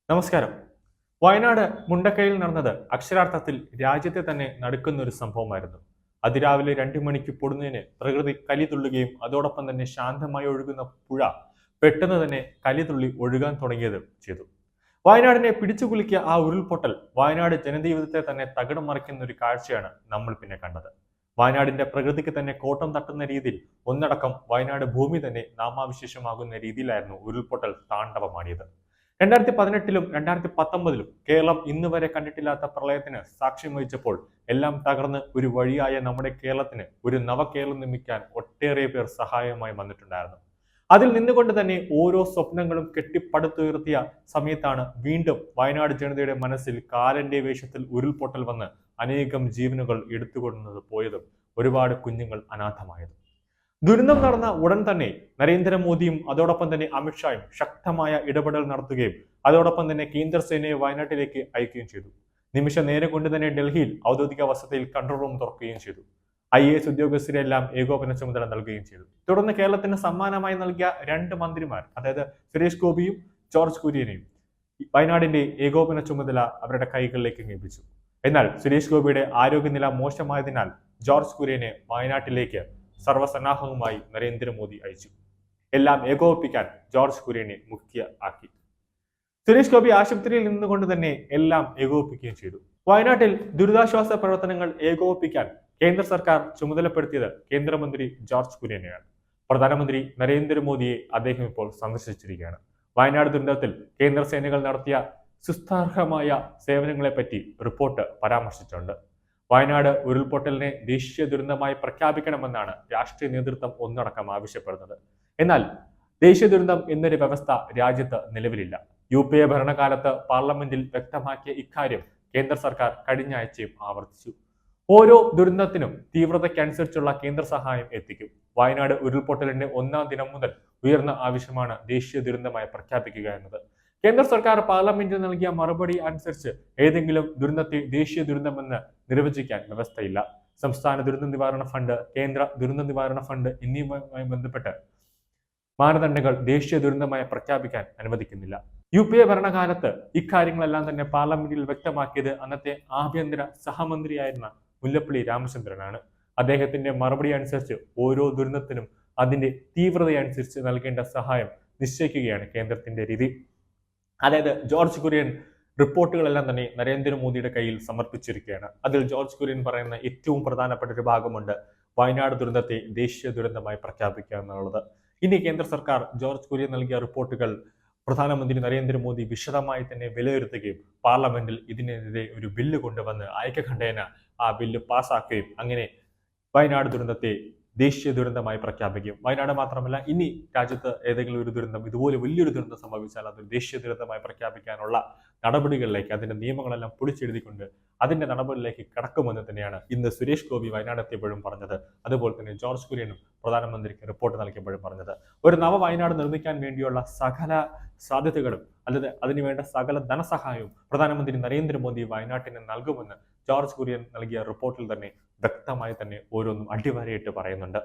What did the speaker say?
നമസ്കാരം. വയനാട് മുണ്ടക്കയിൽ നടന്നത് അക്ഷരാർത്ഥത്തിൽ രാജ്യത്തെ തന്നെ നടുക്കുന്ന ഒരു സംഭവമായിരുന്നു. അതിരാവിലെ 2 മണിക്ക് പൊടുന്നതിന് പ്രകൃതി കലിതുള്ളുകയും അതോടൊപ്പം തന്നെ ശാന്തമായി ഒഴുകുന്ന പുഴ പെട്ടെന്ന് തന്നെ കലിതുള്ളി ഒഴുകാൻ തുടങ്ങിയത് ചെയ്തു. വയനാടിനെ പിടിച്ചുകുലുക്കിയ ആ ഉരുൾപൊട്ടൽ വയനാട് ജനജീവിതത്തെ തന്നെ തകിടം മറിക്കുന്ന ഒരു കാഴ്ചയാണ് നമ്മൾ പിന്നെ കണ്ടത്. വയനാടിന്റെ പ്രകൃതിക്ക് തന്നെ കോട്ടം തട്ടുന്ന രീതിയിൽ ഒന്നടക്കം വയനാട് ഭൂമി തന്നെ നാമാവിശേഷമാകുന്ന രീതിയിലായിരുന്നു ഉരുൾപൊട്ടൽ താണ്ഡവമാടിയത്. 2018-ലും 2019-ലും കേരളം ഇന്ന് വരെ കണ്ടിട്ടില്ലാത്ത പ്രളയത്തിന് സാക്ഷ്യം വഹിച്ചപ്പോൾ എല്ലാം തകർന്ന് ഒരു വഴിയായ നമ്മുടെ കേരളത്തിന് ഒരു നവകേരളം നിർമ്മിക്കാൻ ഒട്ടേറെ പേർ സഹായമായി വന്നിട്ടുണ്ടായിരുന്നു. അതിൽ നിന്നുകൊണ്ട് തന്നെ ഓരോ സ്വപ്നങ്ങളും കെട്ടിപ്പടുത്തുയർത്തിയ സമയത്താണ് വീണ്ടും വയനാട് ജനതയുടെ മനസ്സിൽ കാലന്റെ വേഷത്തിൽ ഉരുൾപൊട്ടൽ വന്ന് അനേകം ജീവനുകൾ എടുത്തുകൊണ്ടത് പോയതും ഒരുപാട് കുഞ്ഞുങ്ങൾ അനാഥമായതും. ദുരന്തം നടന്ന ഉടൻ തന്നെ നരേന്ദ്രമോദിയും അതോടൊപ്പം തന്നെ അമിത്ഷായും ശക്തമായ ഇടപെടൽ നടത്തുകയും അതോടൊപ്പം തന്നെ കേന്ദ്ര സേനയെ വയനാട്ടിലേക്ക് അയക്കുകയും ചെയ്തു. നിമിഷ നേരം കൊണ്ട് തന്നെ ഡൽഹിയിൽ ഔദ്യോഗിക വസതിയിൽ കൺട്രോൾ റൂം തുറക്കുകയും ചെയ്തു. IAS ഉദ്യോഗസ്ഥരെല്ലാം ഏകോപന ചുമതല നൽകുകയും ചെയ്തു. തുടർന്ന് കേരളത്തിന് സമ്മാനമായി നൽകിയ 2 മന്ത്രിമാർ, അതായത് സുരേഷ് ഗോപിയും ജോർജ് കുര്യനെയും വയനാടിന്റെ ഏകോപന ചുമതല അവരുടെ കൈകളിലേക്ക് ഏൽപ്പിച്ചു. എന്നാൽ സുരേഷ് ഗോപിയുടെ ആരോഗ്യനില മോശമായതിനാൽ ജോർജ് കുര്യനെ വയനാട്ടിലേക്ക് സർവ്വസന്നാഹവുമായി നരേന്ദ്രമോദി അയച്ചു. എല്ലാം ഏകോപിപ്പിക്കാൻ ജോർജ് കുര്യനെ മുഖ്യ ആക്കി. സുരേഷ് ഗോപി ആശുപത്രിയിൽ നിന്നുകൊണ്ട് തന്നെ എല്ലാം ഏകോപിപ്പിക്കുകയും ചെയ്തു. വയനാട്ടിൽ ദുരിതാശ്വാസ പ്രവർത്തനങ്ങൾ ഏകോപിപ്പിക്കാൻ കേന്ദ്ര സർക്കാർ ചുമതലപ്പെടുത്തിയത് കേന്ദ്രമന്ത്രി ജോർജ് കുര്യനെയാണ്. പ്രധാനമന്ത്രി നരേന്ദ്രമോദിയെ അദ്ദേഹം ഇപ്പോൾ സന്ദർശിച്ചിരിക്കുകയാണ്. വയനാട് ദുരന്തത്തിൽ കേന്ദ്ര സേനകൾ നടത്തിയ സുസ്ഥാർഹമായ സേവനങ്ങളെപ്പറ്റി റിപ്പോർട്ട് പരാമർശിച്ചിട്ടുണ്ട്. വയനാട് ഉരുൾപൊട്ടലിനെ ദേശീയ ദുരന്തമായി പ്രഖ്യാപിക്കണമെന്നാണ് രാഷ്ട്രീയ നേതൃത്വം ഒന്നടക്കം ആവശ്യപ്പെടുന്നത്. എന്നാൽ ദേശീയ ദുരന്തം എന്നൊരു വ്യവസ്ഥ രാജ്യത്ത് നിലവിലില്ല. UPA ഭരണകാലത്ത് പാർലമെന്റിൽ വ്യക്തമാക്കിയ ഇക്കാര്യം കേന്ദ്ര സർക്കാർ കഴിഞ്ഞ ആഴ്ചയും ആവർത്തിച്ചു. ഓരോ ദുരന്തത്തിനും തീവ്രതയ്ക്കനുസരിച്ചുള്ള കേന്ദ്ര സഹായം എത്തിക്കും. വയനാട് ഉരുൾപൊട്ടലിന്റെ 1-ാം ദിനം മുതൽ ഉയർന്ന ആവശ്യമാണ് ദേശീയ ദുരന്തമായി പ്രഖ്യാപിക്കുക എന്നത്. കേന്ദ്ര സർക്കാർ പാർലമെന്റിൽ നൽകിയ മറുപടി അനുസരിച്ച് ഏതെങ്കിലും ദുരന്തത്തെ ദേശീയ ദുരന്തമെന്ന് നിർവചിക്കാൻ വ്യവസ്ഥയില്ല. സംസ്ഥാന ദുരന്ത നിവാരണ ഫണ്ട്, കേന്ദ്ര ദുരന്ത നിവാരണ ഫണ്ട് എന്നിവയുമായി ബന്ധപ്പെട്ട് മാനദണ്ഡങ്ങൾ ദേശീയ ദുരന്തമായി പ്രഖ്യാപിക്കാൻ അനുവദിക്കുന്നില്ല. UPA ഭരണകാലത്ത് ഇക്കാര്യങ്ങളെല്ലാം തന്നെ പാർലമെന്റിൽ വ്യക്തമാക്കിയത് അന്നത്തെ ആഭ്യന്തര സഹമന്ത്രിയായിരുന്ന മുല്ലപ്പള്ളി രാമചന്ദ്രനാണ്. അദ്ദേഹത്തിന്റെ മറുപടി അനുസരിച്ച് ഓരോ ദുരന്തത്തിനും അതിന്റെ തീവ്രതയനുസരിച്ച് നൽകേണ്ട സഹായം നിശ്ചയിക്കുകയാണ് കേന്ദ്രത്തിന്റെ രീതി. അതായത് ജോർജ് കുര്യൻ റിപ്പോർട്ടുകളെല്ലാം തന്നെ നരേന്ദ്രമോദിയുടെ കയ്യിൽ സമർപ്പിച്ചിരിക്കുകയാണ്. അതിൽ ജോർജ് കുര്യൻ പറയുന്ന ഏറ്റവും പ്രധാനപ്പെട്ട ഒരു ഭാഗമുണ്ട് വയനാട് ദുരന്തത്തെ ദേശീയ ദുരന്തമായി പ്രഖ്യാപിക്കുക എന്നുള്ളത്. ഇനി കേന്ദ്ര സർക്കാർ ജോർജ് കുര്യൻ നൽകിയ റിപ്പോർട്ടുകൾ പ്രധാനമന്ത്രി നരേന്ദ്രമോദി വിശദമായി തന്നെ വിലയിരുത്തുകയും പാർലമെന്റിൽ ഇതിനെതിരെ ഒരു ബില്ല് കൊണ്ടുവന്ന് ഐക്യകണ്ഠേന ആ ബില്ല് പാസ്സാക്കുകയും അങ്ങനെ വയനാട് ദുരന്തത്തെ ദേശീയ ദുരന്തമായി പ്രഖ്യാപിക്കും. വയനാട് മാത്രമല്ല, ഇനി രാജ്യത്ത് ഏതെങ്കിലും ഒരു ദുരന്തം, ഇതുപോലെ വലിയൊരു ദുരന്തം സംഭവിച്ചാൽ അത് ദേശീയ ദുരന്തമായി പ്രഖ്യാപിക്കാനുള്ള നടപടികളിലേക്ക്, അതിന്റെ നിയമങ്ങളെല്ലാം പൊളിച്ചെഴുതിക്കൊണ്ട് അതിന്റെ നടപടികളിലേക്ക് കടക്കുമെന്ന് തന്നെയാണ് ഇന്ന് സുരേഷ് ഗോപി വയനാട് എത്തിയപ്പോഴും പറഞ്ഞത്. അതുപോലെ തന്നെ ജോർജ് കുര്യനും പ്രധാനമന്ത്രിക്ക് റിപ്പോർട്ട് നൽകിയപ്പോഴും പറഞ്ഞത്. ഒരു നവ വയനാട് നിർമ്മിക്കാൻ വേണ്ടിയുള്ള സകല സാധ്യതകളും അല്ലെങ്കിൽ അതിനുവേണ്ട സകല ധനസഹായവും പ്രധാനമന്ത്രി നരേന്ദ്രമോദി വയനാട്ടിന് നൽകുമെന്ന് ജോർജ് കുര്യൻ നൽകിയ റിപ്പോർട്ടിൽ തന്നെ വ്യക്തമായി തന്നെ ഓരോന്നും അടിവരയിട്ട് പറയുന്നുണ്ട്.